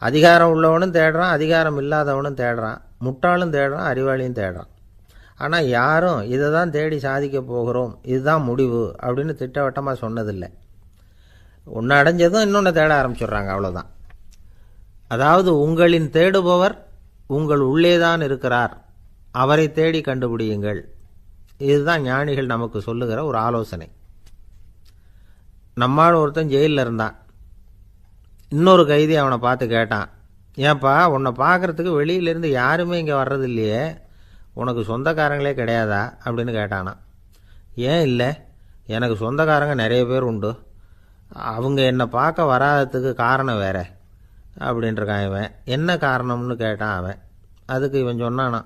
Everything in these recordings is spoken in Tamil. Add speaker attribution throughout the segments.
Speaker 1: அதிகாரம் உள்ளவனும் தேடுறான், அதிகாரம் இல்லாதவனும் தேடுறான், முட்டாளும் தேடுறான், அறிவாளியும் தேடுறான். ஆனால் யாரும் இதை தான் தேடி சாதிக்க போகிறோம், இதுதான் முடிவு அப்படின்னு திட்டவட்டமாக சொன்னதில்லை. ஒன்று அடைஞ்சதும் இன்னொன்று தேட ஆரம்பிச்சிடுறாங்க, அவ்வளோதான். அதாவது உங்களின் தேடுபவர் உங்கள் உள்ளேதான் இருக்கிறார், அவரை தேடி கண்டுபிடியுங்கள். இதுதான் ஞானிகள் நமக்கு சொல்லுகிற ஒரு ஆலோசனை. நம்மால் ஒருத்தன் ஜெயிலில் இருந்தான். இன்னொரு கைதி அவனை பார்த்து கேட்டான், ஏன்பா உன்னை பார்க்குறதுக்கு வெளியிலேருந்து யாருமே இங்கே வர்றது இல்லையே, உனக்கு சொந்தக்காரங்களே கிடையாதா அப்படின்னு கேட்டானா. ஏன் இல்லை, எனக்கு சொந்தக்காரங்க நிறைய பேர் உண்டு, அவங்க என்னை பார்க்க வராததுக்கு காரணம் வேற அப்படின்ட்டுருக்கான் இவன். என்ன காரணம்னு கேட்டான் அவன். அதுக்கு இவன் சொன்னானா,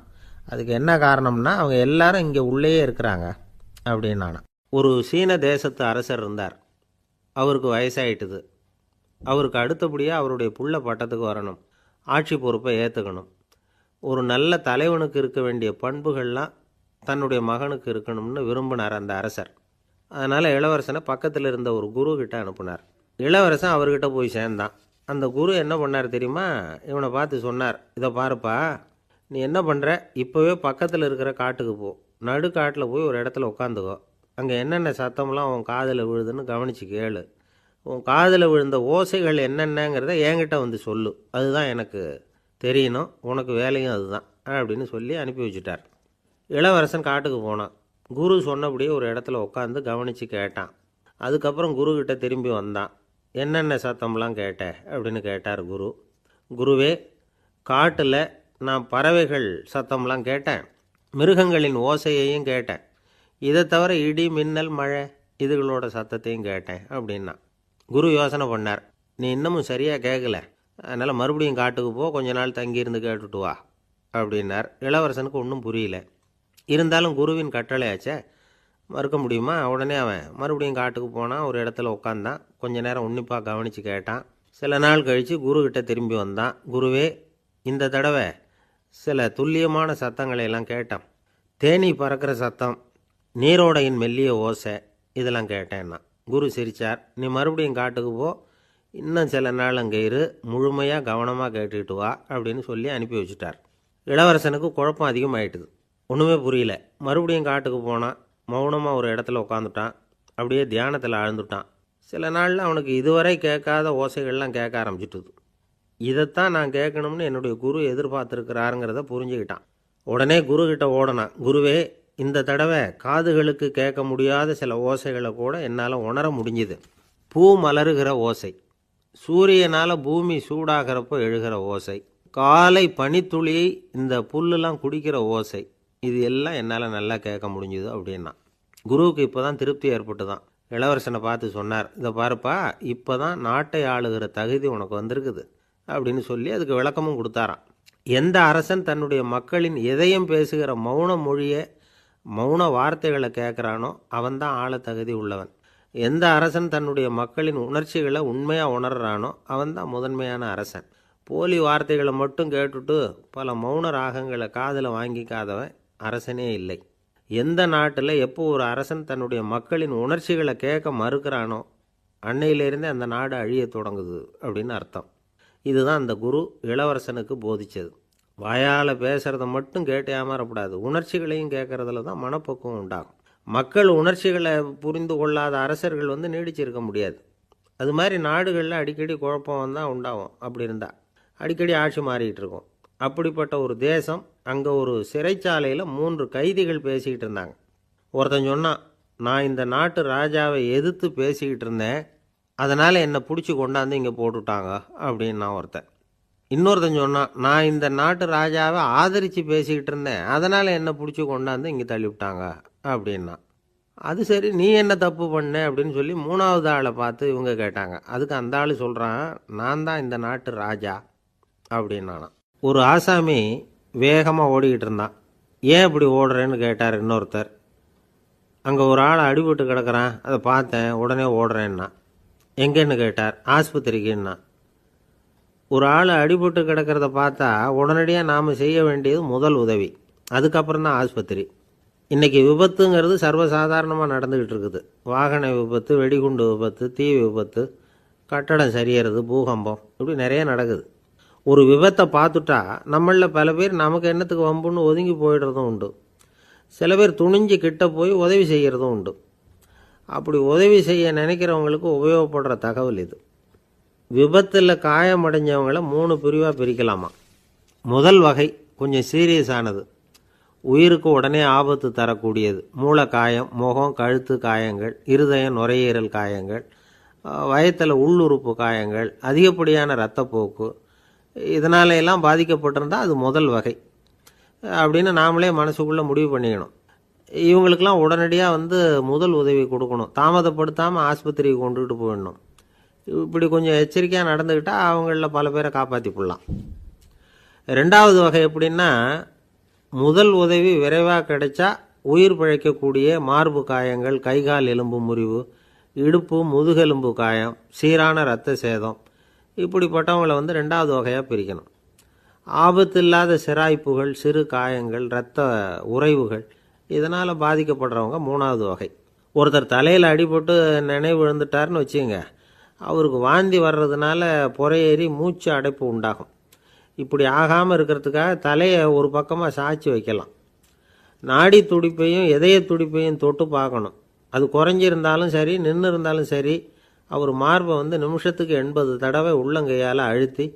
Speaker 1: அதுக்கு என்ன காரணம்னா அவங்க எல்லாரும் இங்கே உள்ளேயே இருக்கிறாங்க அப்படின்னானா. ஒரு சீன தேசத்து அரசர் இருந்தார். அவருக்கு வயசாயிட்டுது. அவருக்கு அடுத்தபடியாக அவருடைய புள்ள பட்டத்துக்கு வரணும், ஆட்சி பொறுப்பை ஏற்றுக்கணும். ஒரு நல்ல தலைவனுக்கு இருக்க வேண்டிய பண்புகள்லாம் தன்னுடைய மகனுக்கு இருக்கணும்னு விரும்பினார் அந்த அரசர். அதனால் இளவரசனை பக்கத்தில் இருந்த ஒரு குரு கிட்ட அனுப்புனார். இளவரசன் அவர்கிட்ட போய் சேர்ந்தான். அந்த குரு என்ன பண்ணார் தெரியுமா, இவனை பார்த்து சொன்னார், இதை பாருப்பா, நீ என்ன பண்ணுற, இப்போவே பக்கத்தில் இருக்கிற காட்டுக்கு போ, நடு காட்டில் போய் ஒரு இடத்துல உட்காந்துக்கோ, அங்கே என்னென்ன சத்தம்லாம் உன் காதில் விழுதுன்னு கவனித்து கேளு, உன் காதில் விழுந்த ஓசைகள் என்னென்னங்கிறத என்கிட்ட வந்து சொல்லு, அதுதான் எனக்கு தெரியணும், உனக்கு வேலையும் அதுதான் அப்படின்னு சொல்லி அனுப்பி வச்சுட்டார். இளவரசன் காட்டுக்கு போனான். குரு சொன்னபடியே ஒரு இடத்துல உட்காந்து கவனித்து கேட்டான். அதுக்கப்புறம் குருக்கிட்ட திரும்பி வந்தான். என்னென்ன சத்தம்லாம் கேட்ட அப்படின்னு கேட்டார் குரு. குருவே, காட்டில் நான் பறவைகள் சத்தம்லாம் கேட்டேன், மிருகங்களின் ஓசையையும் கேட்டேன், இதை தவிர இடி மின்னல் மழை இதுகளோட சத்தத்தையும் கேட்டேன் அப்படின்னா. குரு யோசனை பண்ணார், நீ இன்னமும் சரியாக கேட்கல, அதனால் மறுபடியும் காட்டுக்கு போ, கொஞ்ச நாள் தங்கியிருந்து கேட்டுட்டு வா அப்படின்னார். இளவரசனுக்கு ஒன்றும் புரியல. இருந்தாலும் குருவின் கட்டளையாச்சே, மறுக்க முடியுமா? உடனே அவன் மறுபடியும் காட்டுக்கு போனான். ஒரு இடத்துல உட்காந்தான். கொஞ்ச நேரம் உன்னிப்பாக கவனித்து கேட்டான். சில நாள் கழித்து குருக்கிட்ட திரும்பி வந்தான். குருவே, இந்த தடவை சில துல்லியமான சத்தங்களை எல்லாம் கேட்டான். தேனீ பறக்கிற சத்தம், நீரோடையின் மெல்லிய ஓசை, இதெல்லாம் கேட்டேன்னா. குரு சிரித்தார். நீ மறுபடியும் காட்டுக்கு போ, இன்னும் சில நாள் அங்கே இரு, முழுமையாக கவனமாக கேட்டுக்கிட்டு வா அப்படின்னு சொல்லி அனுப்பி வச்சுட்டார். இளவரசனுக்கு குழப்பம் அதிகமாயிட்டுது. ஒன்றுமே புரியல. மறுபடியும் காட்டுக்கு போனான். மௌனமாக ஒரு இடத்துல உட்காந்துட்டான். அப்படியே தியானத்தில் ஆழ்ந்துட்டான். சில நாளில் அவனுக்கு இதுவரை கேட்காத ஓசைகள்லாம் கேட்க ஆரம்பிச்சிட்டுது. இதைத்தான் நான் கேட்கணும்னு என்னுடைய குரு எதிர்பார்த்துருக்கிறாருங்கிறத புரிஞ்சுக்கிட்டான். உடனே குருக்கிட்ட ஓடனான். குருவே, இந்த தடவை காதுகளுக்கு கேட்க முடியாத சில ஓசைகளை கூட என்னால் உணர முடிஞ்சுது. பூ மலருகிற ஓசை, சூரியனால் பூமி சூடாகிறப்போ எழுகிற ஓசை, காலை பனித்துளி இந்த புல்லுலாம் குடிக்கிற ஓசை, இது எல்லாம் என்னால் நல்லா கேட்க முடிஞ்சுது அப்படின்னா. குருவுக்கு இப்போ தான் திருப்தி ஏற்பட்டு தான். இளவரசனை பார்த்து சொன்னார், இதை பாருப்பா, இப்போ தான் நாட்டை ஆளுகிற தகுதி உனக்கு வந்திருக்குது அப்படின்னு சொல்லி அதுக்கு விளக்கமும் கொடுத்தாராம். எந்த அரசன் தன்னுடைய மக்களின் எதையும் பேசுகிற மௌன மொழியை, மௌன வார்த்தைகளை கேட்குறானோ அவன்தான் ஆள தகுதி உள்ளவன். எந்த அரசன் தன்னுடைய மக்களின் உணர்ச்சிகளை உண்மையாக உணர்றானோ அவன்தான் முதன்மையான அரசன். போலி வார்த்தைகளை மட்டும் கேட்டுட்டு பல மௌன ராகங்களை காதில் வாங்கிக்காதவன் அரசனே இல்லை. எந்த நாட்டில் எப்போ ஒரு அரசன் தன்னுடைய மக்களின் உணர்ச்சிகளை கேட்க மறுக்கிறானோ அன்னையிலேருந்தே அந்த நாடு அழிய தொடங்குது அப்படின்னு அர்த்தம். இதுதான் அந்த குரு இளவரசனுக்கு போதிச்சது. வாயால் பேசுகிறத மட்டும் கேட்டு ஏமாறக்கூடாது, உணர்ச்சிகளையும் கேட்குறதுல தான் மனப்பக்குவம் உண்டாகும். மக்கள் உணர்ச்சிகளை புரிந்து கொள்ளாத அரசர்கள் நீடிச்சிருக்க முடியாது. அது மாதிரி நாடுகளில் அடிக்கடி குழப்பம் வந்தால் உண்டாகும். அப்படி இருந்தால் அடிக்கடி ஆட்சி மாறிக்கிட்டு இருக்கும். அப்படிப்பட்ட ஒரு தேசம், அங்கே ஒரு சிறைச்சாலையில் 3 கைதிகள் பேசிக்கிட்டு இருந்தாங்க. ஒருத்தன் சொன்னான், நான் இந்த நாட்டு ராஜாவை எதிர்த்து பேசிக்கிட்டு இருந்தேன், அதனால் என்னை பிடிச்சி கொண்டாந்து இங்கே போட்டுட்டாங்க அப்படின்னா ஒருத்தன். இன்னொருத்தன் சொன்னான், நான் இந்த நாட்டு ராஜாவை ஆதரித்து பேசிக்கிட்டு இருந்தேன், அதனால் என்னை பிடிச்சி கொண்டாந்து இங்கே தள்ளிவிட்டாங்க அப்படின்னா. அது சரி, நீ என்ன தப்பு பண்ண அப்படின்னு சொல்லி 3வது ஆளை பார்த்து இவங்க கேட்டாங்க. அதுக்கு அந்த ஆள் சொல்கிறான், நான் தான் இந்த நாட்டு ராஜா அப்படின்னானா. ஒரு ஆசாமி வேகமாக ஓடிக்கிட்டு இருந்தான். ஏன் இப்படி ஓடுறேன்னு கேட்டார் இன்னொருத்தர். அங்கே ஒரு ஆள் அடிபட்டு கிடக்கிறான், அதை பார்த்தேன், உடனே ஓடுறேன்னா. எங்கேன்னு கேட்டார். ஆஸ்பத்திரிக்குன்னா. ஒரு ஆள் அடிபட்டு கிடக்கிறத பார்த்தா உடனடியாக நாம் செய்ய வேண்டியது முதல் உதவி, அதுக்கப்புறம் தான் ஆஸ்பத்திரி. இன்றைக்கி விபத்துங்கிறது சர்வசாதாரணமாக நடந்துக்கிட்டு இருக்குது. வாகன விபத்து, வெடிகுண்டு விபத்து, தீ விபத்து, கட்டடம் சரியறது, பூகம்பம், இப்படி நிறைய நடக்குது. ஒரு விபத்தை பார்த்துட்டா நம்மளில் பல பேர் நமக்கு என்னத்துக்கு வம்புன்னு ஒதுங்கி போயிடுறதும் உண்டு. சில பேர் துணிஞ்சு கிட்ட போய் உதவி செய்கிறதும் உண்டு. அப்படி உதவி செய்ய நினைக்கிறவங்களுக்கு உபயோகப்படுற தகவல் இது. விபத்தில் காயமடைஞ்சவங்களை 3 பிரிவாக பிரிக்கலாமா. முதல் வகை கொஞ்சம் சீரியஸானது, உயிருக்கு உடனே ஆபத்து தரக்கூடியது. மூளை காயம், முகம், கழுத்து காயங்கள், இருதயம், நுரையீரல் காயங்கள், வயத்தில் உள்ளுறுப்பு காயங்கள், அதிகப்படியான இரத்தப்போக்கு, இதனால எல்லாம் பாதிக்கப்பட்டிருந்தால் அது முதல் வகை அப்படின்னு நாமளே மனசுக்குள்ளே முடிவு பண்ணிக்கணும். இவங்களுக்கெல்லாம் உடனடியாக முதல் உதவி கொடுக்கணும். தாமதப்படுத்தாமல் ஆஸ்பத்திரிக்கு கொண்டுகிட்டு போயிடணும். இப்படி கொஞ்சம் எச்சரிக்கையாக நடந்துக்கிட்டால் அவங்களில் பல பேரை காப்பாற்றி போடலாம். ரெண்டாவது வகை எப்படின்னா, முதல் உதவி விரைவாக கிடைச்சா உயிர் பிழைக்கக்கூடிய மார்பு காயங்கள், கைகால் எலும்பு முறிவு, இடுப்பு முதுகெலும்பு காயம், சீரான இரத்த சேதம், இப்படிப்பட்டவங்களை ரெண்டாவது வகையாக பிரிக்கணும். ஆபத்து இல்லாத சிராய்ப்புகள், சிறு காயங்கள், இரத்த உறைவுகள், இதனால் பாதிக்கப்படுறவங்க மூணாவது வகை. ஒருத்தர் தலையில் அடிபட்டு நினைவு விழுந்துட்டார்னு வச்சுங்க, அவருக்கு வாந்தி வர்றதுனால புறையேறி மூச்சு அடைப்பு உண்டாகும். இப்படி ஆகாமல் இருக்கிறதுக்காக தலையை ஒரு பக்கமாக சாய்ச்சி வைக்கலாம். நாடி துடிப்பையும் இதய துடிப்பையும் தொட்டு பார்க்கணும். அது குறைஞ்சிருந்தாலும் சரி, நின்று இருந்தாலும் சரி, அவர் மார்பை நிமிஷத்துக்கு 80 தடவை உள்ளங்கையால் அழுத்தி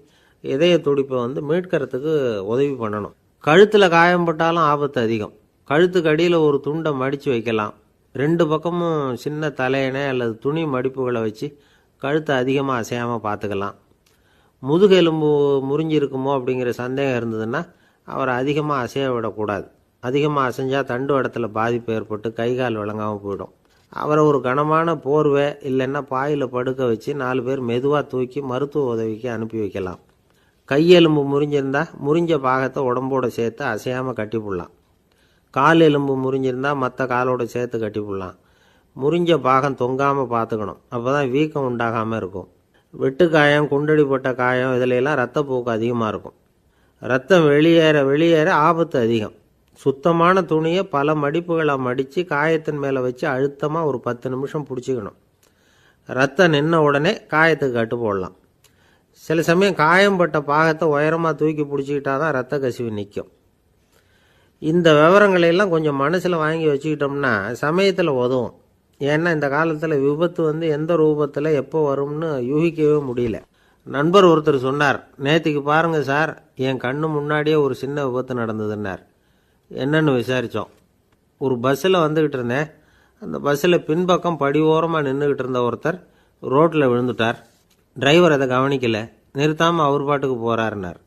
Speaker 1: இதய துடிப்பை மீட்கிறதுக்கு உதவி பண்ணணும். கழுத்தில் காயம்பட்டாலும் ஆபத்து அதிகம். கழுத்துக்கு அடியில் ஒரு துண்டை மடித்து வைக்கலாம். 2 பக்கமும் சின்ன தலையணை அல்லது துணி மடிப்புகளை வச்சு கழுத்தை அதிகமாக அசையாமல் பார்த்துக்கலாம். முதுகெலும்பு முறிஞ்சிருக்குமோ அப்படிங்கிற சந்தேகம் இருந்ததுன்னா அவரை அதிகமாக அசைய விடக்கூடாது. அதிகமாக அசைஞ்சால் தண்டு இடத்துல பாதிப்பு ஏற்பட்டு கைகால் விளங்காமல் போயிடும். அவரை ஒரு கனமான போர்வை இல்லைன்னா பாயில் படுக்க வச்சு 4 பேர் மெதுவாக தூக்கி மருத்துவ உதவிக்கு அனுப்பி வைக்கலாம். கையெலும்பு முறிஞ்சிருந்தால் முறிஞ்ச பாகத்தை உடம்போடு சேர்த்து அசையாமல் கட்டி போடலாம். கால் எலும்பு முறிஞ்சிருந்தால் மற்ற காலோடு சேர்த்து கட்டி போடலாம். முறிஞ்ச பாகம் தொங்காமல் பார்த்துக்கணும். அப்போ தான் வீக்கம் உண்டாகாமல் இருக்கும். வெட்டு காயம், குண்டடிப்பட்ட காயம், இதிலெல்லாம் ரத்தப்போக்கு அதிகமாக இருக்கும். ரத்தம் வெளியேற ஆபத்து அதிகம். சுத்தமான துணியை பல மடிப்புகளை மடித்து காயத்தின் மேலே வச்சு அழுத்தமாக ஒரு 10 நிமிஷம் பிடிச்சிக்கணும். ரத்தம் நின்ன உடனே காயத்துக்கு கட்டு போடலாம். சில சமயம் காயம்பட்ட பாகத்தை உயரமாக தூக்கி பிடிச்சிக்கிட்டா தான் ரத்த கசிவு நிற்கும். இந்த விவரங்களையெல்லாம் கொஞ்சம் மனசில் வாங்கி வச்சுக்கிட்டோம்னா சமயத்தில் உதவும். ஏன்னா இந்த காலத்தில் விபத்து எந்த ரூபத்தில் எப்போ வரும்னு யூகிக்கவே முடியல. நண்பர் ஒருத்தர் சொன்னார், நேற்றுக்கு பாருங்கள் சார், என் கண்ணு முன்னாடியே ஒரு சின்ன விபத்து நடந்ததுன்னார். என்னன்னு விசாரித்தோம். ஒரு பஸ்ஸில் வந்துக்கிட்டு இருந்தேன். அந்த பஸ்ஸில் பின்பக்கம் படி ஓரமாக நின்றுக்கிட்டு இருந்த ஒருத்தர் ரோட்டில் விழுந்துட்டார். டிரைவர் அதை கவனிக்கலை, நிறுத்தாமல் அவர் பாட்டுக்கு போகிறாருன்னார்.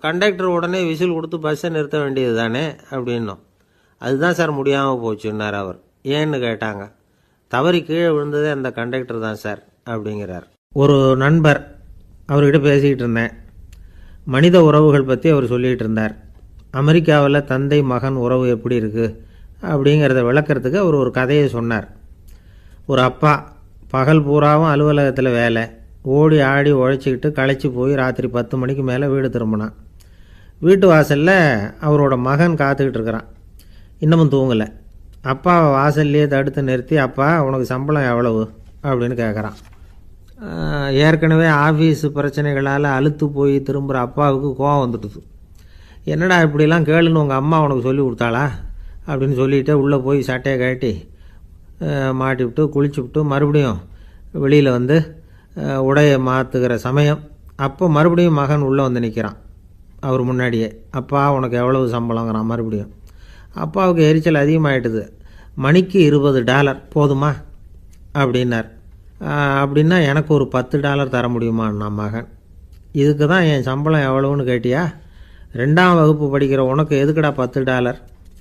Speaker 1: கண்டக்டர் உடனே விசில் கொடுத்து பஸ்ஸை நிறுத்த வேண்டியது தானே அப்படின்னோம். அதுதான் சார் முடியாமல் போச்சுன்னார் அவர். ஏன்னு கேட்டாங்க. தவறி கீழே விழுந்ததே அந்த கண்டக்டர் தான் சார் அப்படிங்கிறார். ஒரு நண்பர், அவர்கிட்ட பேசிக்கிட்டு இருந்தேன். மனித உறவுகள் பற்றி அவர் சொல்லிகிட்டு இருந்தார். அமெரிக்காவில் தந்தை மகன் உறவு எப்படி இருக்குது அப்படிங்கிறத விளக்கிறதுக்கு அவர் ஒரு கதையை சொன்னார். ஒரு அப்பா பகல் பூராவும் அலுவலகத்தில் வேலை, ஓடி ஆடி உழைச்சிக்கிட்டு களைச்சி போய் ராத்திரி 10 மணிக்கு மேலே வீடு திரும்பினான். வீட்டு வாசலில் அவரோட மகன் காத்துக்கிட்டு இருக்கிறான். இன்னமும் தூங்கலை. அப்பாவை வாசல்லையே தடுத்து நிறுத்தி, அப்பா உனக்கு சம்பளம் எவ்வளவு அப்படின்னு கேட்குறான். ஏற்கனவே ஆஃபீஸு பிரச்சனைகளால் அலுத்து போய் திரும்புகிற அப்பாவுக்கு கோவம் வந்துடுது. என்னடா இப்படிலாம் கேளுன்னு உங்கள் அம்மா உனக்கு சொல்லி கொடுத்தாளா அப்படின்னு சொல்லிவிட்டு உள்ளே போய் சட்டையை கட்டி மாட்டிவிட்டு குளிச்சுவிட்டு மறுபடியும் வெளியில் உடையை மாற்றுகிற சமயம் அப்போ மறுபடியும் மகன் உள்ளே நிற்கிறான் அவர் முன்னாடியே. அப்பா உனக்கு எவ்வளவு சம்பளங்கிறான் மறுபடியும். அப்பாவுக்கு எரிச்சல் அதிகமாகிட்டுது. மணிக்கு $20 போதுமா அப்படின்னார். அப்படின்னா எனக்கு ஒரு $10 தர முடியுமான்னா மகன். இதுக்கு தான் என் சம்பளம் எவ்வளவுன்னு கேட்டியா? 2ஆம் வகுப்பு படிக்கிற உனக்கு எதுக்குடா $10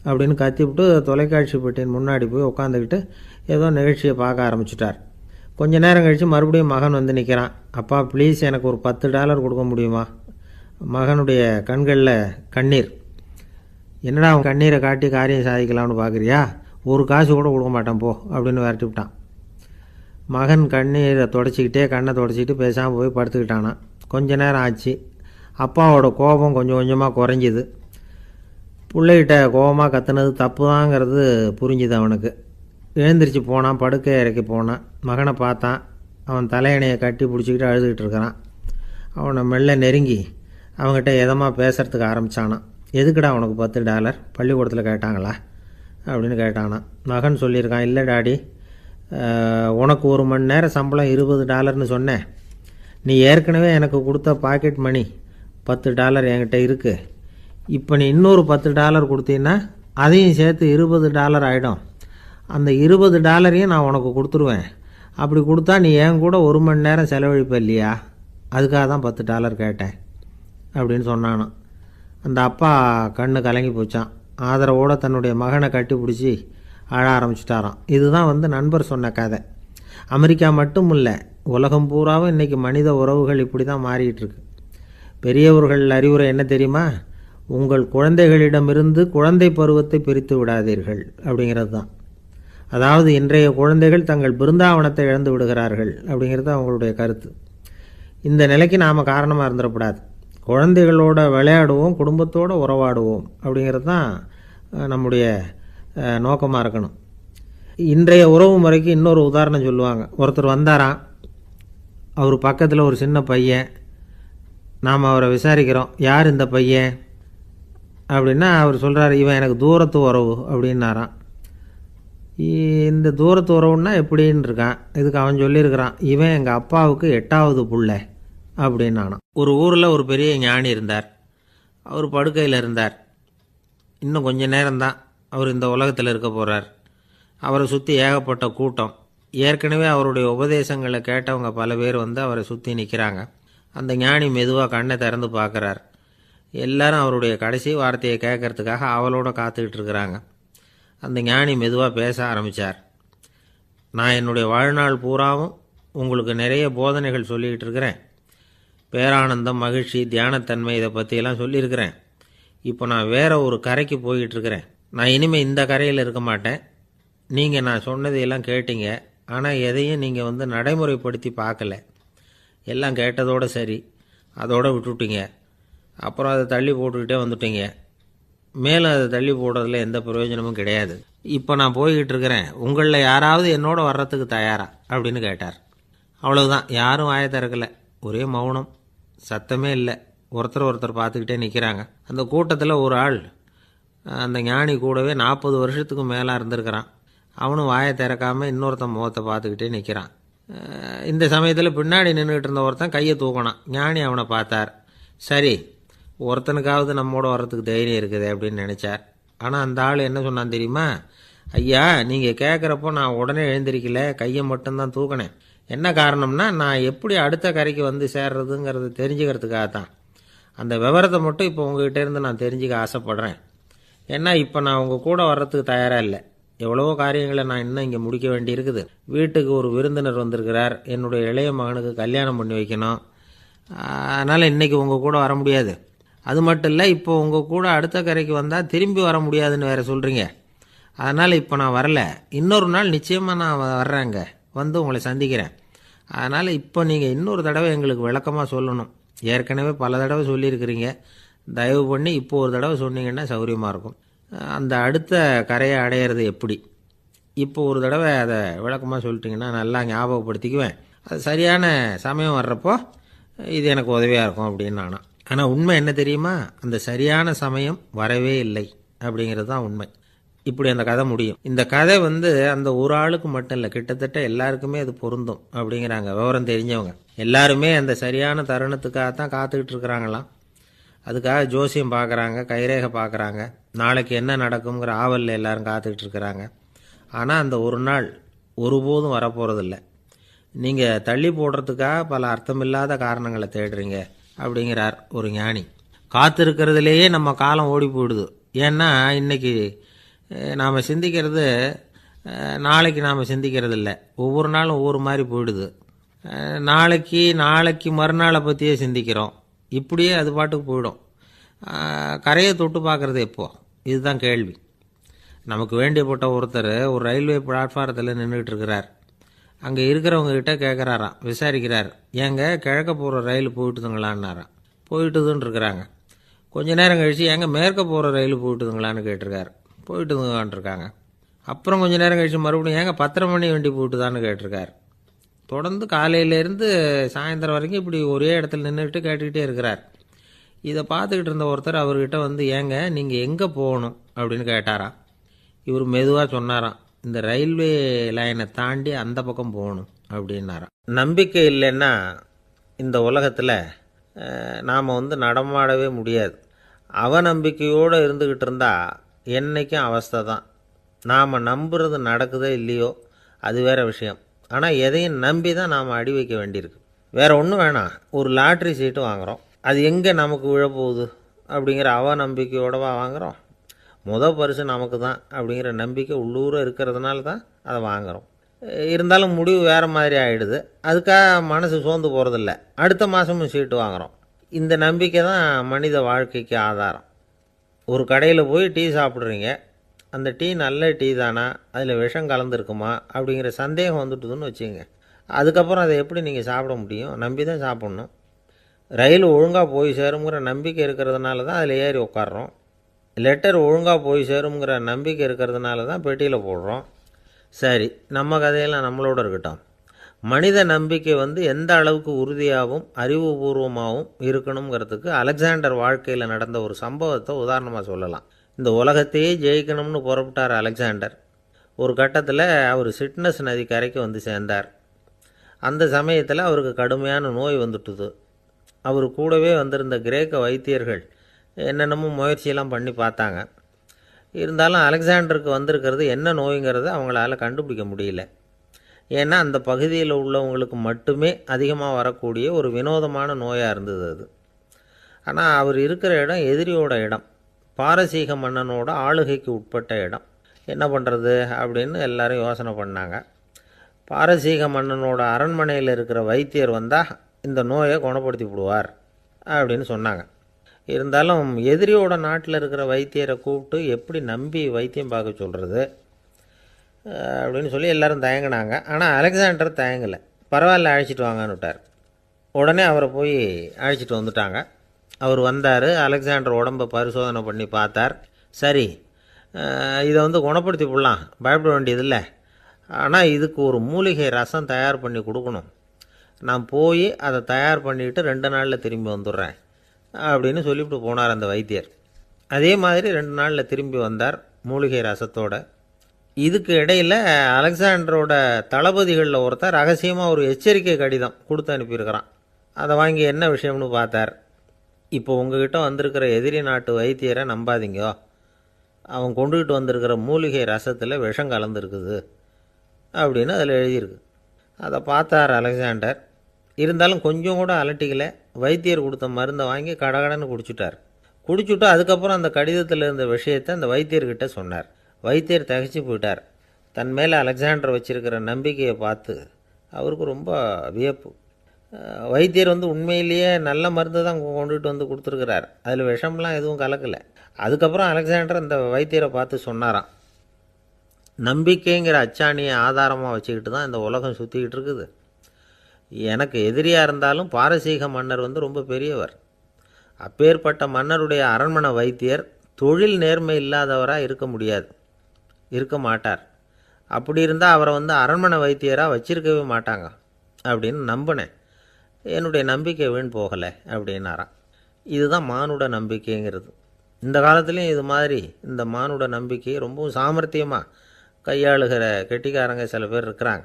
Speaker 1: அப்படின்னு கத்திவிட்டு தொலைக்காட்சி பெட்டியின் முன்னாடி போய் உட்காந்துக்கிட்டு ஏதோ நிகழ்ச்சியை பார்க்க ஆரம்பிச்சிட்டார். கொஞ்ச நேரம் கழித்து மறுபடியும் மகன் நிற்கிறான். அப்பா ப்ளீஸ் எனக்கு ஒரு $10 கொடுக்க முடியுமா? மகனுடைய கண்களில் கண்ணீர். என்னடா அவன் கண்ணீரை காட்டி காரியம் சாதிக்கலாம்னு பார்க்குறியா? ஒரு காசு கூட கொடுக்க மாட்டான் போ அப்படின்னு விரட்டி விட்டான். மகன் கண்ணீரை தொடச்சிக்கிட்டே கண்ணை தொடச்சிக்கிட்டு பேசாமல் போய் படுத்துக்கிட்டானான். கொஞ்ச நேரம் ஆச்சு. அப்பாவோட கோபம் கொஞ்சம் கொஞ்சமாக குறைஞ்சிது. பிள்ளைகிட்ட கோபமாக கத்துனது தப்பு தாங்கிறது புரிஞ்சுது அவனுக்கு. எழுந்திரிச்சு போனான், படுக்கை இறக்கி போனான். மகனை பார்த்தான். அவன் தலையணையை கட்டி பிடிச்சிக்கிட்டு அழுதுகிட்டு இருக்கிறான். அவனை மெல்ல நெருங்கி அவங்ககிட்ட எதமாக பேசுகிறதுக்கு ஆரம்பித்தானான். எதுக்குடா உனக்கு $10 பள்ளிக்கூடத்தில் கேட்டாங்களா அப்படின்னு கேட்டானான். மகன் சொல்லியிருக்கான், இல்லை டாடி, உனக்கு 1 மணி நேரம் சம்பளம் $20ன்னு சொன்னேன். நீ ஏற்கனவே எனக்கு கொடுத்த பாக்கெட் மணி $10 என்கிட்ட இருக்குது. இப்போ நீ இன்னொரு $10 கொடுத்தீங்கன்னா அதையும் சேர்த்து $20 ஆகிடும். அந்த $20 நான் உனக்கு கொடுத்துருவேன். அப்படி கொடுத்தா நீ என் கூட 1 மணி நேரம் செலவழிப்ப இல்லையா? அதுக்காக தான் $10 கேட்டேன் அப்படின்னு சொன்னானான். அந்த அப்பா கண்ணு கலங்கி போச்சான். ஆதரவோடு தன்னுடைய மகனை கட்டி பிடிச்சி அழ ஆரம்பிச்சிட்டாராம். இதுதான் நண்பர் சொன்ன கதை. அமெரிக்கா மட்டும் இல்லை, உலகம் பூராவும் இன்றைக்கி மனித உறவுகள் இப்படி தான் மாறிட்டு இருக்கு. பெரியவர்கள் அறிவுரை என்ன தெரியுமா? உங்கள் குழந்தைகளிடமிருந்து குழந்தை பருவத்தை பிரித்து விடாதீர்கள் அப்படிங்கிறது தான். அதாவது இன்றைய குழந்தைகள் தங்கள் பிருந்தாவனத்தை இழந்து விடுகிறார்கள் அப்படிங்கிறது அவங்களுடைய கருத்து. இந்த நிலைக்கு நாம் காரணமாக இருந்துடக்கூடாது. குழந்தைகளோட விளையாடுவோம், குடும்பத்தோடு உறவாடுவோம் அப்படிங்கிறது தான் நம்முடைய நோக்கமாக இருக்கணும். இன்றைய உறவு முறைக்கு இன்னொரு உதாரணம் சொல்லுவாங்க. ஒருத்தர் வந்தாராம், அவர் பக்கத்தில் ஒரு சின்ன பையன். நாம் அவரை விசாரிக்கிறோம், யார் இந்த பையன் அப்படின்னா அவர் சொல்கிறார், இவன் எனக்கு தூரத்து உறவு அப்படின்னாராம். இந்த தூரத்து உறவுன்னா எப்படின்னு இருக்கான். இதுக்கு அவன் சொல்லியிருக்கிறான், இவன் எங்கள் அப்பாவுக்கு 8வது புள்ள அப்படின்னானான். ஒரு ஊரில் ஒரு பெரிய ஞானி இருந்தார். அவர் படுக்கையில் இருந்தார். இன்னும் கொஞ்ச நேரம்தான் அவர் இந்த உலகத்தில் இருக்க போகிறார். அவரை சுற்றி ஏகப்பட்ட கூட்டம். ஏற்கனவே அவருடைய உபதேசங்களை கேட்டவங்க பல பேர் அவரை சுற்றி நிற்கிறாங்க. அந்த ஞானி மெதுவாக கண்ணை திறந்து பார்க்குறார். எல்லாரும் அவருடைய கடைசி வார்த்தையை கேட்கறதுக்காக அவளோட காத்துக்கிட்டு இருக்கிறாங்க. அந்த ஞானி மெதுவாக பேச ஆரம்பித்தார். நான் என்னுடைய வாழ்நாள் பூராவும் உங்களுக்கு நிறைய போதனைகள் சொல்லிக்கிட்டு இருக்கிறேன். பேரானந்தம், மகிழ்ச்சி, தியானத்தன்மை இதை பற்றியெல்லாம் சொல்லியிருக்கிறேன். இப்போ நான் வேறு ஒரு கரைக்கு போய்கிட்டு இருக்கிறேன். நான் இனிமேல் இந்த கரையில் இருக்க மாட்டேன். நீங்கள் நான் சொன்னதையெல்லாம் கேட்டீங்க, ஆனால் எதையும் நீங்கள் நடைமுறைப்படுத்தி பார்க்கல. எல்லாம் கேட்டதோடு சரி, அதோடு விட்டுவிட்டீங்க. அப்புறம் அதை தள்ளி போட்டுக்கிட்டே வந்துட்டீங்க. மேலும் அதை தள்ளி போடுறதுல எந்த பிரயோஜனமும் கிடையாது. இப்போ நான் போய்கிட்டு இருக்கிறேன், உங்களில் யாராவது என்னோட வர்றதுக்கு தயாரா அப்படின்னு கேட்டார். அவ்வளவுதான், யாரும் வாயை திறக்கலை. ஒரே மௌனம், சத்தமே இல்லை. ஒருத்தர் பார்த்துக்கிட்டே நிற்கிறாங்க. அந்த கூட்டத்தில் ஒரு ஆள் அந்த ஞானி கூடவே 40 வருஷத்துக்கு மேலே இருந்திருக்கிறான். அவனும் வாயை திறக்காமல் இன்னொருத்தன் முகத்தை பார்த்துக்கிட்டே நிற்கிறான். இந்த சமயத்தில் பின்னாடி நின்றுக்கிட்டு இருந்த ஒருத்தன் கையை தூக்கினான். ஞானி அவனை பார்த்தார். சரி, ஒருத்தனுக்காவது நம்மோட வர்றதுக்கு தைரியம் இருக்குது அப்படின்னு நினச்சார். ஆனால் அந்த ஆள் என்ன சொன்னான் தெரியுமா? ஐயா, நீங்கள் கேட்குறப்போ நான் உடனே எழுந்திருக்கல, கையை மட்டும்தான் தூக்கினேன். என்ன காரணம்னா, நான் எப்படி அடுத்த கரைக்கு சேர்றதுங்கிறது தெரிஞ்சுக்கிறதுக்காக தான். அந்த விவரத்தை மட்டும் இப்போ உங்ககிட்ட இருந்து நான் தெரிஞ்சுக்க ஆசைப்பட்றேன். ஏன்னா இப்போ நான் உங்கள் கூட வர்றதுக்கு தயாராக இல்லை. எவ்வளவோ காரியங்களை நான் இன்னும் இங்கே முடிக்க வேண்டி இருக்குது. வீட்டுக்கு ஒரு விருந்தினர் வந்திருக்கிறார். என்னுடைய இளைய மகனுக்கு கல்யாணம் பண்ணி வைக்கணும். அதனால் இன்றைக்கி உங்கள் கூட வர முடியாது. அது மட்டும் இல்லை, இப்போ உங்கள் கூட அடுத்த கரைக்கு வந்தால் திரும்பி வர முடியாதுன்னு வேறு சொல்கிறீங்க. அதனால் இப்போ நான் வரல. இன்னொரு நாள் நிச்சயமாக நான் வர்றேங்க, உங்களை சந்திக்கிறேன். அதனால் இப்போ நீங்கள் இன்னொரு தடவை எங்களுக்கு விளக்கமாக சொல்லணும். ஏற்கனவே பல தடவை சொல்லியிருக்கிறீங்க. தயவு பண்ணி இப்போ ஒரு தடவை சொன்னீங்கன்னா சௌகரியமாக இருக்கும். அந்த அடுத்த கரையை அடையிறது எப்படி? இப்போ ஒரு தடவை அதை விளக்கமாக சொல்லிட்டிங்கன்னா நல்லா ஞாபகப்படுத்திக்குவேன். அது சரியான சமயம் வர்றப்போ இது எனக்கு உதவியாக இருக்கும் அப்படின்னு நானும். ஆனால் உண்மை என்ன தெரியுமா? அந்த சரியான சமயம் வரவே இல்லை அப்படிங்கிறது தான் உண்மை. இப்படி அந்த கதை முடியும். இந்த கதை அந்த ஒரு ஆளுக்கு மட்டும் இல்லை, கிட்டத்தட்ட எல்லாருக்குமே அது பொருந்தும் அப்படிங்கிறாங்க விவரம் தெரிஞ்சவங்க. எல்லாருமே அந்த சரியான தருணத்துக்காக தான் காத்துக்கிட்டு இருக்கிறாங்களாம். அதுக்காக ஜோசியம் பார்க்குறாங்க, கைரேகை பார்க்குறாங்க, நாளைக்கு என்ன நடக்குங்கிற ஆவலில் எல்லாரும் காத்துக்கிட்டு இருக்கிறாங்க. ஆனால் அந்த ஒரு நாள் ஒருபோதும் வரப்போகிறதில்ல. நீங்கள் தள்ளி போடுறதுக்காக பல அர்த்தமில்லாத காரணங்களை தேடுறீங்க அப்படிங்கிறார் ஒரு ஞானி. காத்திருக்கிறதுலேயே நம்ம காலம் ஓடி போயிடுது. ஏன்னா இன்றைக்கி நாம் சிந்திக்கிறது நாளைக்கு நாம் சிந்திக்கிறது இல்லை. ஒவ்வொரு நாளும் ஒவ்வொரு மாதிரி போயிடுது. நாளைக்கு மறுநாளை பற்றியே சிந்திக்கிறோம். இப்படியே அது பாட்டுக்கு போயிடும். கரையை தொட்டு பார்க்குறது எப்போ? இதுதான் கேள்வி. நமக்கு வேண்டியப்பட்ட ஒருத்தர் ஒரு ரயில்வே பிளாட்ஃபாரத்தில் நின்றுட்டு இருக்கிறார். அங்கே இருக்கிறவங்ககிட்ட கேட்குறாராம், விசாரிக்கிறார். ஏங்க கிழக்க போகிற ரயில் போயிட்டுதுங்களான்னாராம். போயிட்டுதுன்னு இருக்கிறாங்க. கொஞ்ச நேரம் கழித்து ஏங்க மேற்க போகிற ரயில் போயிட்டுதுங்களான்னு கேட்டிருக்காரு. போயிட்டுதுங்களான் இருக்காங்க. அப்புறம் கொஞ்சம் நேரம் கழித்து மறுபடியும் ஏங்க 10:30 மணி வண்டி போயிட்டுதான்னு கேட்டிருக்காரு. தொடர்ந்து காலையிலேருந்து சாயந்தரம் வரைக்கும் இப்படி ஒரே இடத்துல நின்றுட்டு கேட்டுக்கிட்டே இருக்கிறார். இதை பார்த்துக்கிட்டு இருந்த ஒருத்தர் அவர்கிட்ட வந்து, ஏங்க நீங்கள் எங்கே போகணும் அப்படின்னு கேட்டாராம். இவர் மெதுவாக சொன்னாராம், இந்த ரயில்வே லைனை தாண்டி அந்த பக்கம் போகணும் அப்படின்னாராம். நம்பிக்கை இல்லைன்னா இந்த உலகத்தில் நாம் வந்து நடமாடவே முடியாது. அவநம்பிக்கையோடு இருந்துக்கிட்டு இருந்தால் என்றைக்கும் அவஸ்தை தான். நாம் நம்புறது நடக்குதோ இல்லையோ அது வேறு விஷயம். ஆனால் எதையும் நம்பி தான் நாம் அடி வைக்க வேண்டியிருக்கு. வேறு ஒன்றும் வேணாம், ஒரு லாட்ரி சீட்டு வாங்குகிறோம், அது எங்கே நமக்கு விழப்போகுது அப்படிங்கிற அவநம்பிக்கையோடவா வாங்குகிறோம்? பரிசு நமக்கு தான் அப்படிங்கிற நம்பிக்கை உள்ளூர இருக்கிறதுனால தான் அதை வாங்குகிறோம். இருந்தாலும் முடிவு வேறு மாதிரி ஆகிடுது. அதுக்காக மனசு சோர்ந்து போகிறதில்ல, அடுத்த மாதமும் சீட்டு வாங்குகிறோம். இந்த நம்பிக்கை தான் மனித வாழ்க்கைக்கு ஆதாரம். ஒரு கடையில் போய் டீ சாப்பிட்றீங்க, அந்த டீ நல்ல டீ தானா, அதில் விஷம் கலந்துருக்குமா அப்படிங்கிற சந்தேகம் வந்துட்டுதுன்னு வச்சுங்க. அதுக்கப்புறம் அதை எப்படி நீங்கள் சாப்பிட முடியும்? நம்பி தான் சாப்பிட்ணும். ரயில் ஒழுங்காக போய் சேருங்கிற நம்பிக்கை இருக்கிறதுனால தான் அதில் ஏறி உட்காடுறோம். லெட்டர் ஒழுங்காக போய் சேருங்கிற நம்பிக்கை இருக்கிறதுனால தான் பெட்டியில் போடுறோம். சரி, நம்ம கதையெல்லாம் நம்மளோட இருக்கட்டும். மனித நம்பிக்கை வந்து எந்த அளவுக்கு உறுதியாகவும் அறிவுபூர்வமாகவும் இருக்கணுங்கிறதுக்கு அலெக்சாண்டர் வாழ்க்கையில் நடந்த ஒரு சம்பவத்தை உதாரணமாக சொல்லலாம். இந்த உலகத்தையே ஜெயிக்கணும்னு புறப்பட்டார் அலெக்சாண்டர். ஒரு கட்டத்தில் அவர் சிட்னஸ் நதி கரைக்கு வந்து சேர்ந்தார். அந்த சமயத்தில் அவருக்கு கடுமையான நோய் வந்துட்டுது. அவர் கூடவே வந்திருந்த கிரேக்க வைத்தியர்கள் என்னென்னமோ முயற்சியெல்லாம் பண்ணி பார்த்தாங்க. இருந்தாலும் அலெக்சாண்டருக்கு வந்திருக்கிறது என்ன நோய்ங்கிறத அவங்களால கண்டுபிடிக்க முடியல. ஏன்னா அந்த பகுதியில் உள்ளவங்களுக்கு மட்டுமே அதிகமாக வரக்கூடிய ஒரு வினோதமான நோயாக இருந்தது அது. ஆனால் அவர் இருக்கிற இடம் எதிரியோட இடம், பாரசீக மன்னனோட ஆளுகைக்கு உட்பட்ட இடம். என்ன பண்ணுறது அப்படின்னு எல்லாரும் யோசனை பண்ணாங்க. பாரசீக மன்னனோட அரண்மனையில் இருக்கிற வைத்தியர் வந்தால் இந்த நோயை குணப்படுத்தி விடுவார் அப்படின்னு சொன்னாங்க. இருந்தாலும் எதிரியோட நாட்டில் இருக்கிற வைத்தியரை கூப்பிட்டு எப்படி நம்பி வைத்தியம் பார்க்க சொல்கிறது அப்படின்னு சொல்லி எல்லோரும் தயங்கினாங்க. ஆனால் அலெக்சாண்டர் தயங்கலை. பரவாயில்ல, அழைச்சிட்டு வாங்கன்னு விட்டார். உடனே அவரை போய் அழைச்சிட்டு வந்துட்டாங்க. அவர் வந்தார். அலெக்சாண்டர் உடம்பை பரிசோதனை பண்ணி பார்த்தார். சரி, இதை வந்து குணப்படுத்தி விடலாம், பயப்பட வேண்டியதில்லை. ஆனால் இதுக்கு ஒரு மூலிகை ரசம் தயார் பண்ணி கொடுக்கணும். நான் போய் அதை தயார் பண்ணிவிட்டு 2 நாளில் திரும்பி வந்துடுறேன் அப்படின்னு சொல்லிவிட்டு போனார் அந்த வைத்தியர். அதே மாதிரி 2 நாளில் திரும்பி வந்தார் மூலிகை ரசத்தோட. இதுக்கு இடையில் அலெக்சாண்டரோட தளபதிகளில் ஒருத்தர் ரகசியமாக ஒரு எச்சரிக்கை கடிதம் கொடுத்து அனுப்பியிருக்கிறான். அதை வாங்கி என்ன விஷயம்னு பார்த்தார். இப்போ உங்ககிட்ட வந்திருக்கிற எதிரி நாட்டு வைத்தியரை நம்பாதீங்க, அவன் கொண்டுகிட்டு வந்திருக்கிற மூலிகை ரசத்தில் விஷம் கலந்துருக்குது அப்படின்னு அதில் எழுதியிருக்கு. அதை பார்த்தார் அலெக்சாண்டர். இருந்தாலும் கொஞ்சம் கூட அலட்டிக்கலை. வைத்தியர் கொடுத்த மருந்தை வாங்கி கடகடன்னு குடிச்சுட்டு அதுக்கப்புறம் அந்த கடிதத்தில் இருந்த விஷயத்தை அந்த வைத்தியர்கிட்ட சொன்னார். வைத்தியர் தகைச்சு போயிட்டார். தன் மேலே அலெக்சாண்டர் வச்சிருக்கிற நம்பிக்கையை பார்த்து அவருக்கு ரொம்ப வியப்பு. வைத்தியர் வந்து உண்மையிலேயே நல்ல மருந்து தான் கொண்டுகிட்டு வந்து கொடுத்துருக்கிறார், அதில் விஷம்லாம் எதுவும் கலக்கலை. அதுக்கப்புறம் அலெக்சாண்டர் அந்த வைத்தியரை பார்த்து சொன்னாராம், நம்பிக்கைங்கிற அச்சாணியை ஆதாரமாக வச்சுக்கிட்டு தான் இந்த உலகம் சுற்றிக்கிட்டு இருக்குது. எனக்கு எதிரியாக இருந்தாலும் பாரசீக மன்னர் வந்து ரொம்ப பெரியவர். அப்பேற்பட்ட மன்னருடைய அரண்மனை வைத்தியர் தொழில் நேர்மை இல்லாதவராக இருக்க மாட்டார். அப்படி இருந்தால் அவரை வந்து அரண்மனை வைத்தியராக வச்சிருக்கவே மாட்டாங்க அப்படின்னு நம்பினேன். என்னுடைய நம்பிக்கை வீண் போகலை அப்படின்னாராம். இதுதான் மானுட நம்பிக்கைங்கிறது. இந்த காலத்துலேயும் இது மாதிரி இந்த மானுட நம்பிக்கையை ரொம்பவும் சாமர்த்தியமாக கையாளுகிற கெட்டிக்காரங்க சில பேர் இருக்கிறாங்க.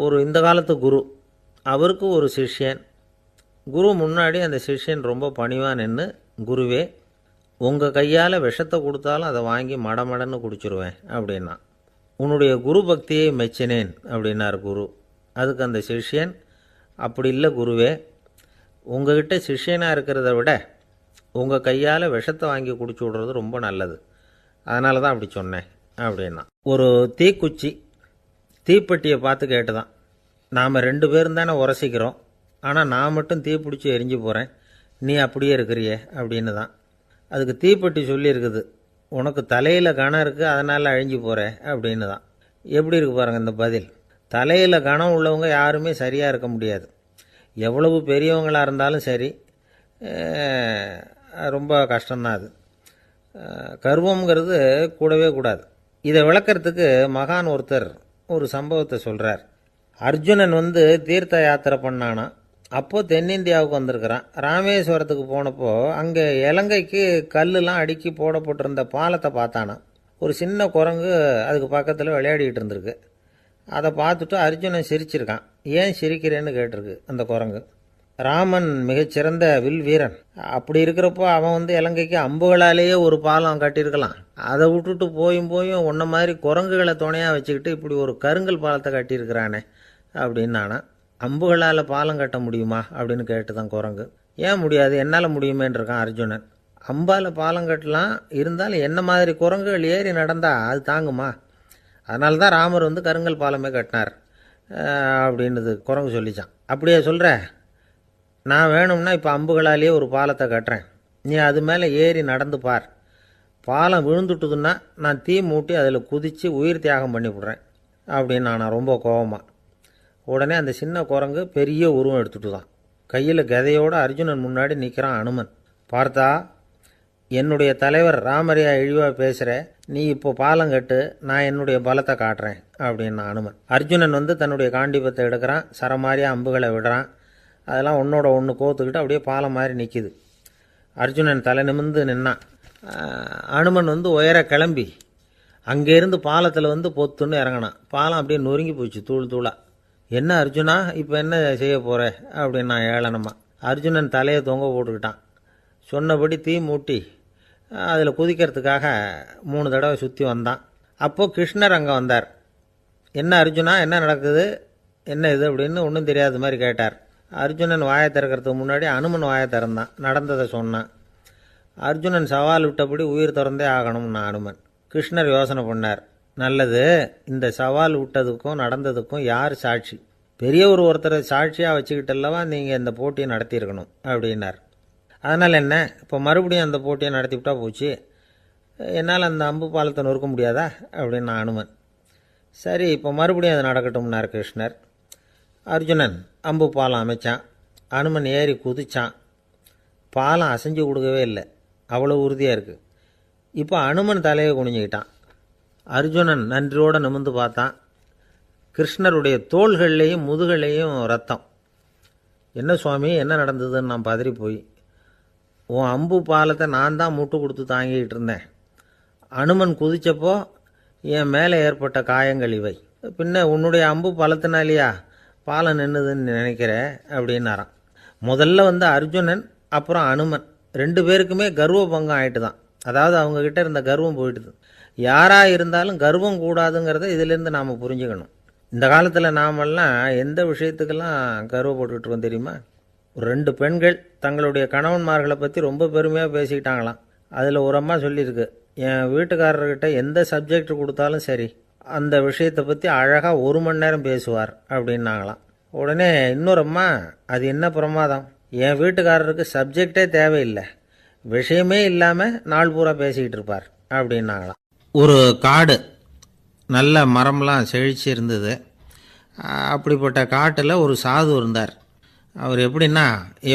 Speaker 1: ஒரு இந்த காலத்து குரு, அவருக்கு ஒரு சிஷ்யன். குரு முன்னாடி அந்த சிஷ்யன் ரொம்ப பணிவாக நின்று, குருவே, உங்கள் கையால் விஷத்தை கொடுத்தாலும் அதை வாங்கி மடமடன்னு குடிச்சிருவேன் அப்படின்னா. உன்னுடைய குரு பக்தியை மெச்சினேன் அப்படின்னார் குரு. அதுக்கு அந்த சிஷ்யன், அப்படி இல்லை குருவே, உங்ககிட்ட சிஷ்யனாக இருக்கிறத விட உங்கள் கையால் விஷத்தை வாங்கி குடிச்சு விடுறது ரொம்ப நல்லது, அதனால தான் அப்படி சொன்னேன் அப்படின்னா. ஒரு தீக்குச்சி தீப்பெட்டியை பார்த்து கேட்டுதான், நாம் 2 பேரும் தானே உரசிக்கிறோம், ஆனால் நான் மட்டும் தீப்பிடிச்சி எரிஞ்சு போகிறேன், நீ அப்படியே இருக்கிறியே அப்படின்னு தான். அதுக்கு தீப்பெட்டி சொல்லியிருக்குது, உனக்கு தலையில் கணம் இருக்குது அதனால் அழிஞ்சு போகிற அப்படின்னு தான். எப்படி இருக்கு பாருங்கள் இந்த பதில். தலையில் கணம் உள்ளவங்க யாருமே சரியாக இருக்க முடியாது. எவ்வளவு பெரியவங்களாக இருந்தாலும் சரி, ரொம்ப கஷ்டம்தான் அது. கர்வங்கிறது கூடவே கூடாது. இதை விளக்கிறதுக்கு மகான் ஒருத்தர் ஒரு சம்பவத்தை சொல்கிறார். அர்ஜுனன் வந்து தீர்த்த யாத்திரை பண்ணானா. அப்போது தென்னிந்தியாவுக்கு வந்திருக்கிறான். ராமேஸ்வரத்துக்கு போனப்போ அங்கே இலங்கைக்கு கல்லுலாம் அடுக்கி போடப்பட்டிருந்த பாலத்தை பார்த்தானா. ஒரு சின்ன குரங்கு அதுக்கு பக்கத்தில் விளையாடிக்கிட்டு இருந்திருக்கு. அதை பார்த்துட்டு அர்ஜுனன் சிரிச்சிருக்கான். ஏன் சிரிக்கிறேன்னு கேட்டிருக்கு அந்த குரங்கு. ராமன் மிகச்சிறந்த வில் வீரன். அப்படி இருக்கிறப்போ அவன் இலங்கைக்கு அம்புகளாலேயே ஒரு பாலம் கட்டியிருக்கலாம். அதை விட்டுட்டு போயும் உன்ன மாதிரி குரங்குகளை துணையாக வச்சுக்கிட்டு இப்படி ஒரு கருங்கல் பாலத்தை கட்டியிருக்கிறானே அப்படின்னு நானா. அம்புகளால் பாலம் கட்ட முடியுமா அப்படின்னு கேட்டுதான் குரங்கு. ஏன் முடியாது, என்னால் முடியுமேன்னு இருக்கான் அர்ஜுனன். அம்பால் பாலம் கட்டலாம், இருந்தாலும் என்ன மாதிரி குரங்குகள் ஏறி நடந்தா அது தாங்குமா? அதனால தான் ராமர் கருங்கல் பாலமே கட்டினார் அப்படின்னுது குரங்கு சொல்லிச்சான். அப்படியே சொல்கிற, நான் வேணும்னா இப்போ அம்புகளாலேயே ஒரு பாலத்தை கட்டுறேன், நீ அது மேலே ஏறி நடந்து பார். பாலம் விழுந்துட்டுதுன்னா நான் தீ மூட்டி அதில் குதித்து உயிர் தியாகம் பண்ணி விட்றேன் அப்படின்னு நான் ரொம்ப கோபமாக. உடனே அந்த சின்ன குரங்கு பெரிய உருவம் எடுத்துட்டு தான் கையில் கதையோடு அர்ஜுனன் முன்னாடி நிற்கிறான் அனுமன். பார்த்தா, என்னுடைய தலைவர் ராமரையா இழிவாக பேசுகிற, நீ இப்போ பாலம் கட்டு, நான் என்னுடைய பலத்தை காட்டுறேன் அப்படின்னு அனுமன். அர்ஜுனன் தன்னுடைய காண்டிபத்தை எடுக்கிறான், சரமாரியாக அம்புகளை விடுறான். அதெல்லாம் ஒன்றோட ஒன்று கோத்துக்கிட்டு அப்படியே பாலம் மாதிரி நிற்கிது. அர்ஜுனன் தலை நிமிர்ந்து நின்னான். அனுமன் உயர கிளம்பி அங்கேருந்து பாலத்தில் பொத்துன்னு இறங்கினான். பாலம் அப்படியே நொறுங்கி போச்சு தூள் தூளாக. என்ன அர்ஜுனா, இப்போ என்ன செய்ய போகிற அப்படின்னு நான் ஏளனமா. அர்ஜுனன் தலையை தொங்க போட்டுக்கிட்டான். சொன்னபடி தீ மூட்டி அதில் குதிக்கிறதுக்காக 3 தடவை சுற்றி வந்தான். அப்போது கிருஷ்ணர் அங்கே வந்தார். என்ன அர்ஜுனா, என்ன நடக்குது, என்ன இது அப்படின்னு ஒன்றும் தெரியாத மாதிரி கேட்டார். அர்ஜுனன் வாயை திறக்கிறதுக்கு முன்னாடி அனுமன் வாயை திறந்தான், நடந்ததை சொன்னான். அர்ஜுனன் சவால் விட்டபடி உயிர் திறந்தே ஆகணும்னா அனுமன். கிருஷ்ணர் யோசனை பண்ணார். நல்லது, இந்த சவால் விட்டதுக்கும் நடந்ததுக்கும் யார் சாட்சி? பெரியவர் ஒருத்தரை சாட்சியாக வச்சுக்கிட்டல்லவா நீங்கள் இந்த போட்டியை நடத்தியிருக்கணும் அப்படின்னார். அதனால் என்ன, இப்போ மறுபடியும் அந்த போட்டியை நடத்திவிட்டா போச்சு, என்னால் அந்த அம்பு பாலத்தை நொறுக்க முடியாதா அப்படின்னு அனுமன். சரி, இப்போ மறுபடியும் அது நடக்கட்டும்னார் கிருஷ்ணர். அர்ஜுனன் அம்பு பாலம் அமைச்சான். அனுமன் ஏறி குதிச்சான். பாலம் அசைஞ்சு கொடுக்கவே இல்லை, அவ்வளோ உறுதியாக இருக்குது. இப்போ அனுமன் தலையை குனிஞ்சிக்கிட்டான். அர்ஜுனன் நன்றியோடு நிமிர்ந்து பார்த்தான். கிருஷ்ணருடைய தோள்கள்லேயும் முதுகள்லேயும் ரத்தம். என்ன சுவாமி, என்ன நடந்ததுன்னு நான் பதறி போய், உன் அம்பு பாலத்தை நான் தான் முட்டு கொடுத்து தாங்கிக்கிட்டு இருந்தேன். அனுமன் குதித்தப்போ என் மேலே ஏற்பட்ட காயங்கள் இவை. பின்ன உன்னுடைய அம்பு பலத்தினாலேயா பாலம் நின்றுதுன்னு நினைக்கிற அப்படின்னாரான். முதல்ல அர்ஜுனன் அப்புறம் அனுமன் 2 பேருக்குமே கர்வ பங்கம் ஆகிட்டு தான். அதாவது அவங்கக்கிட்ட இருந்த கர்வம் போயிட்டுது. யாராக இருந்தாலும் கர்வம் கூடாதுங்கிறத இதிலேருந்து நாம் புரிஞ்சுக்கணும். இந்த காலத்தில் நாமெல்லாம் எந்த விஷயத்துக்கெல்லாம் கர்வப்பட்டுருக்கோம் தெரியுமா? 2 பெண்கள் தங்களுடைய கணவன்மார்களை பற்றி ரொம்ப பெருமையாக பேசிக்கிட்டாங்களாம். அதில் ஒரு அம்மா சொல்லியிருக்கு, என் வீட்டுக்காரர்கிட்ட எந்த சப்ஜெக்ட் கொடுத்தாலும் சரி, அந்த விஷயத்தை பற்றி அழகாக 1 மணி நேரம் பேசுவார் அப்படின்னாங்களாம். உடனே இன்னொரு அம்மா, அது என்ன பிரமாதம், என் வீட்டுக்காரருக்கு சப்ஜெக்டே தேவையில்லை, விஷயமே இல்லாமல் நாள் பூரா பேசிக்கிட்டு இருப்பார் அப்படின்னாங்களாம். ஒரு காடு, நல்ல மரம்லாம் செழிச்சு இருந்தது. அப்படிப்பட்ட காட்டில் ஒரு சாது இருந்தார். அவர் எப்படின்னா,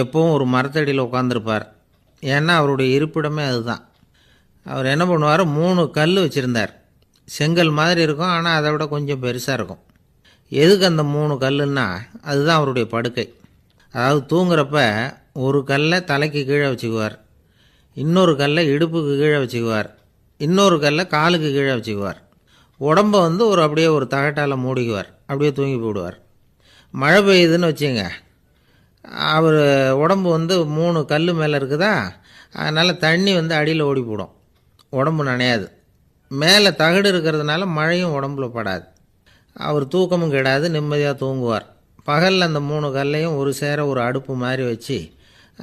Speaker 1: எப்பவும் ஒரு மரத்தடியில் உட்காந்துருப்பார். ஏன்னா அவருடைய இருப்பிடமே அதுதான். அவர் என்ன பண்ணுவார், 3 கல் வச்சுருந்தார். செங்கல் மாதிரி இருக்கும், ஆனால் அதை விட கொஞ்சம் பெருசாக இருக்கும். எதுக்கு அந்த 3 கல்லுன்னா, அதுதான் அவருடைய படுக்கை. அதாவது தூங்குறப்ப ஒரு கல்லை தலைக்கு கீழே வச்சுக்குவார், இன்னொரு கல்லை இடுப்புக்கு கீழே வச்சுக்குவார், இன்னொரு கல்லை காலுக்கு கீழே வச்சுக்குவார். உடம்பை அப்படியே ஒரு தகட்டால் மூடிக்குவார், அப்படியே தூங்கி போடுவார். மழை பெய்யுதுன்னு வச்சுங்க, அவர் உடம்பு 3 கல் மேலே இருக்குதா, அதனால் தண்ணி அடியில் ஓடி போடும், உடம்பு நனையாது. மேலே தகடு இருக்கிறதுனால மழையும் உடம்புல படாது. அவர் தூக்கமும் கெடாது, நிம்மதியாக தூங்குவார். பகலில் அந்த 3 கல்லையும் ஒரு சேர ஒரு அடுப்பு மாதிரி வச்சு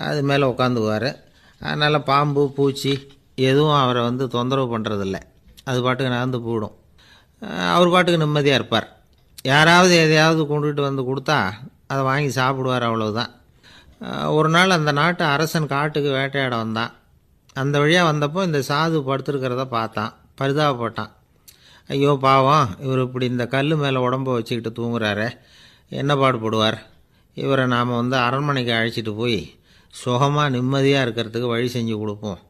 Speaker 1: அது மேலே உட்காந்துக்குவார். அதனால் பாம்பு பூச்சி எதுவும் அவரை தொந்தரவு பண்ணுறதில்ல, அது பாட்டுக்கு நகர்ந்து போயிடும். அவர் பாட்டுக்கு நிம்மதியாக இருப்பார். யாராவது எதையாவது கொண்டுகிட்டு கொடுத்தா அதை வாங்கி சாப்பிடுவார், அவ்வளவுதான். ஒரு நாள் அந்த நாட்டு அரசன் காட்டுக்கு வேட்டையாட வந்தான். அந்த வழியாக வந்தப்போ இந்த சாது படுத்துருக்கிறத பார்த்தான், பரிதாபப்பட்டான். ஐயோ பாவம், இவர் இப்படி இந்த கல் மேலே உடம்பை வச்சுக்கிட்டு தூங்குறாரு, என்ன பாடுபடுவார், இவரை நாம் அரண்மனைக்கு அழைச்சிட்டு போய் சுகமாக நிம்மதியாக இருக்கிறதுக்கு வழி செஞ்சு கொடுப்போம்,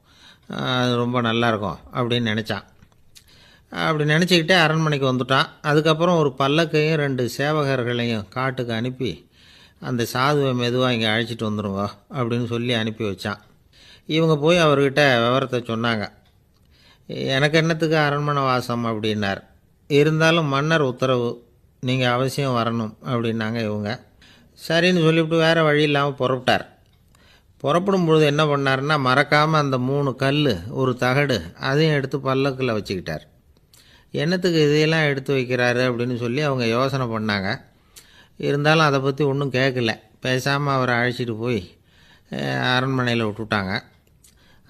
Speaker 1: அது ரொம்ப நல்லாயிருக்கும் அப்படின்னு நினச்சான். அப்படி நினச்சிக்கிட்டே அரண்மனைக்கு வந்துட்டான். அதுக்கப்புறம் ஒரு பல்லக்கையும் 2 சேவகர்களையும் காட்டுக்கு அனுப்பி அந்த சாதுவை மெதுவாக இங்கே அழைச்சிட்டு வந்துடுங்க அப்படின்னு சொல்லி அனுப்பி வச்சான். இவங்க போய் அவர்கிட்ட விவரத்தை சொன்னாங்க. எனக்கு என்னத்துக்கு அரண்மனை வாசம் அப்படின்னார். இருந்தாலும் மன்னர் உத்தரவு, நீங்கள் அவசியம் வரணும் அப்படின்னாங்க இவங்க. சரின்னு சொல்லிவிட்டு வேறு வழி இல்லாமல் புறப்பட்டார். புறப்படும் பொழுது என்ன பண்ணார்னா, மறக்காமல் அந்த 3 கல், ஒரு தகடு அதையும் எடுத்து பல்லக்கில் வச்சுக்கிட்டார். என்னத்துக்கு இதையெல்லாம் எடுத்து வைக்கிறாரு அப்படின்னு சொல்லி அவங்க யோசனை பண்ணாங்க. இருந்தாலும் அதை பற்றி ஒன்றும் கேட்கல. பேசாமல் அவரை அழைச்சிட்டு போய் அரண்மனையில் விட்டுட்டாங்க.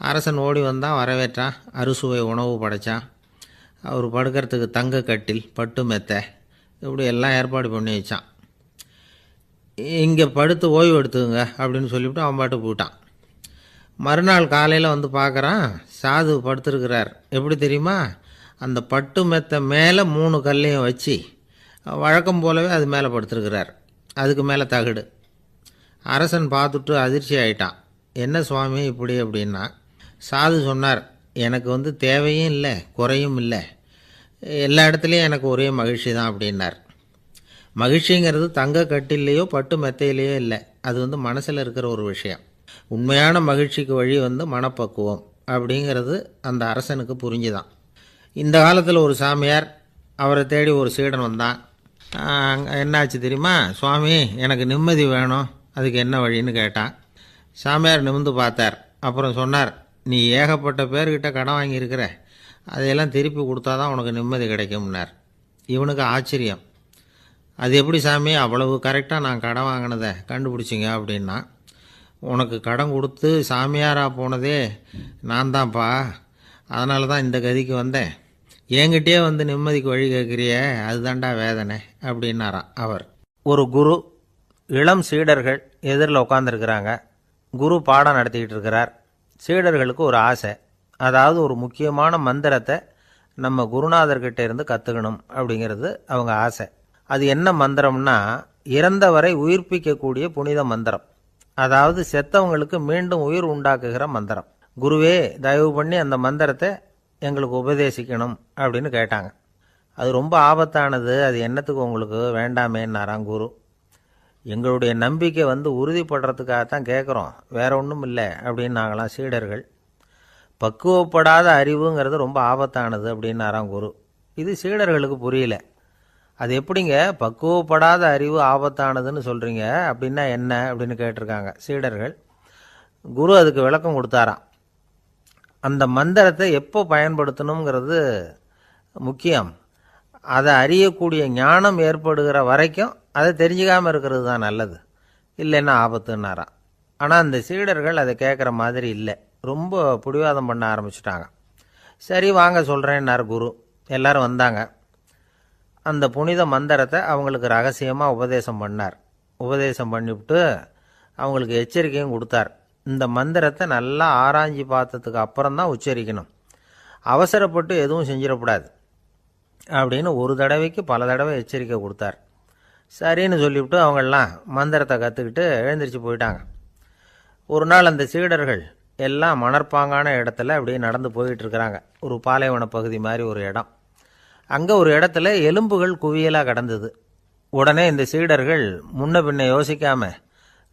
Speaker 1: அரசன் ஓடி வந்தான், வரவேற்றான், அறுசுவை உணவு படைத்தான். அவர் படுக்கிறதுக்கு தங்க கட்டில், பட்டு மெத்தை, இப்படி எல்லாம் ஏற்பாடு பண்ணி வச்சான். இங்கே படுத்து ஓய்வு எடுத்துங்க அப்படின்னு சொல்லிவிட்டு அவன் பாட்டு போயிட்டான். மறுநாள் காலையில் வந்து பார்க்குறான், சாது படுத்துருக்கிறார். எப்படி தெரியுமா? அந்த பட்டு மெத்தை மேலே 3 கல்லையும் வச்சு வழக்கம் போலவே அது மேலே படுத்துருக்கிறார். அதுக்கு மேலே தகடு. அரசன் பார்த்துட்டு அதிர்ச்சி ஆயிட்டான். என்ன சுவாமி இப்படி அப்படின்னா, சாது சொன்னார், எனக்கு தேவையும் இல்லை குறையும் இல்லை, எல்லா இடத்துலையும் எனக்கு ஒரே மகிழ்ச்சி தான் அப்படின்னார். மகிழ்ச்சிங்கிறது தங்க கட்டிலேயோ பட்டு மெத்தையிலேயோ இல்லை, அது மனசில் இருக்கிற ஒரு விஷயம். உண்மையான மகிழ்ச்சிக்கு வழி மனப்பக்குவம் அப்படிங்கிறது அந்த அரசனுக்கு புரிஞ்சுதான். இந்த காலத்தில் ஒரு சாமியார், அவரை தேடி ஒரு சீடன் வந்தான். என்னாச்சு தெரியுமா? சுவாமி, எனக்கு நிம்மதி வேணும், அதுக்கு என்ன வழின்னு கேட்டான். சாமியார் நிமிர்ந்து பார்த்தார். அப்புறம் சொன்னார், நீ ஏகப்பட்ட பேர்கிட்ட கடன் வாங்கியிருக்கிற, அதையெல்லாம் திருப்பி கொடுத்தா தான் உனக்கு நிம்மதி கிடைக்கும்னார். இவனுக்கு ஆச்சரியம். அது எப்படி சாமி, அவ்வளவு கரெக்டாக நான் கடன் வாங்கினதை கண்டுபிடிச்சிங்க அப்படின்னா, உனக்கு கடன் கொடுத்து சாமியாராக போனதே நான் தான்ப்பா, அதனால தான் இந்த கதிக்கு வந்தேன். என்கிட்டயே நிம்மதிக்கு வழி கேட்குறிய, அதுதான்டா வேதனை அப்படின்னாராம் அவர். ஒரு குரு, இளம் சீடர்கள் எதிரில் உட்காந்துருக்கிறாங்க. குரு பாடம் நடத்திக்கிட்டு இருக்கிறார். சீடர்களுக்கு ஒரு ஆசை, அதாவது ஒரு முக்கியமான மந்திரத்தை நம்ம குருநாதர்கிட்ட இருந்து கற்றுக்கணும் அப்படிங்கிறது அவங்க ஆசை. அது என்ன மந்திரம்னா, இறந்தவரை உயிர்ப்பிக்கக்கூடிய புனித மந்திரம், அதாவது செத்தவங்களுக்கு மீண்டும் உயிர் உண்டாக்குகிற மந்திரம். குருவே, தயவு பண்ணி அந்த மந்திரத்தை எங்களுக்கு உபதேசிக்கணும் அப்படின்னு கேட்டாங்க. அது ரொம்ப ஆபத்தானது, அது என்னத்துக்கு உங்களுக்கு வேண்டாமேன்னாராம் குரு. எங்களுடைய நம்பிக்கை உறுதிப்படுறதுக்காகத்தான் கேட்குறோம், வேற ஒன்றும் இல்லை அப்படின்னாங்களாம் சீடர்கள். பக்குவப்படாத அறிவுங்கிறது ரொம்ப ஆபத்தானது அப்படின்னாராம் குரு. இது சீடர்களுக்கு புரியல. அது எப்படிங்க பக்குவப்படாத அறிவு ஆபத்தானதுன்னு சொல்கிறீங்க, அப்படின்னா என்ன அப்படின்னு கேட்டிருக்காங்க சீடர்கள். குரு அதுக்கு விளக்கம் கொடுத்தாராம். அந்த மந்திரத்தை எப்போ பயன்படுத்தணுங்கிறது முக்கியம். அதை அறியக்கூடிய ஞானம் ஏற்படுகிற வரைக்கும் அதை தெரிஞ்சுக்காமல் இருக்கிறது தான் நல்லது, இல்லைன்னா ஆபத்துன்னாராம். ஆனால் அந்த சீடர்கள் அதை கேட்குற மாதிரி இல்லை, ரொம்ப பிடிவாதம் பண்ண ஆரம்பிச்சிட்டாங்க. சரி வாங்க சொல்கிறேன்னார் குரு. எல்லாரும் வந்தாங்க. அந்த புனித மந்திரத்தை அவங்களுக்கு ரகசியமாக உபதேசம் பண்ணார். உபதேசம் பண்ணிவிட்டு அவங்களுக்கு எச்சரிக்கையும் கொடுத்தார். இந்த மந்திரத்தை நல்லா ஆராய்ச்சி பார்த்ததுக்கு அப்புறம்தான் உச்சரிக்கணும், அவசரப்பட்டு எதுவும் செஞ்சிடக்கூடாது அப்படின்னு ஒரு தடவைக்கு பல தடவை எச்சரிக்கை கொடுத்தார். சரின்னு சொல்லிவிட்டு அவங்கெல்லாம் மந்திரத்தை கற்றுக்கிட்டு எழுந்திரிச்சு போயிட்டாங்க. ஒரு நாள் அந்த சீடர்கள் எல்லாம் மணற்பாங்கான இடத்துல அப்படியே நடந்து போயிட்டு இருக்கிறாங்க. ஒரு பாலைவன பகுதி மாதிரி ஒரு இடம். அங்கே ஒரு இடத்துல எலும்புகள் குவியலாக கிடந்தது. உடனே இந்த சீடர்கள் முன்ன பின்ன யோசிக்காமல்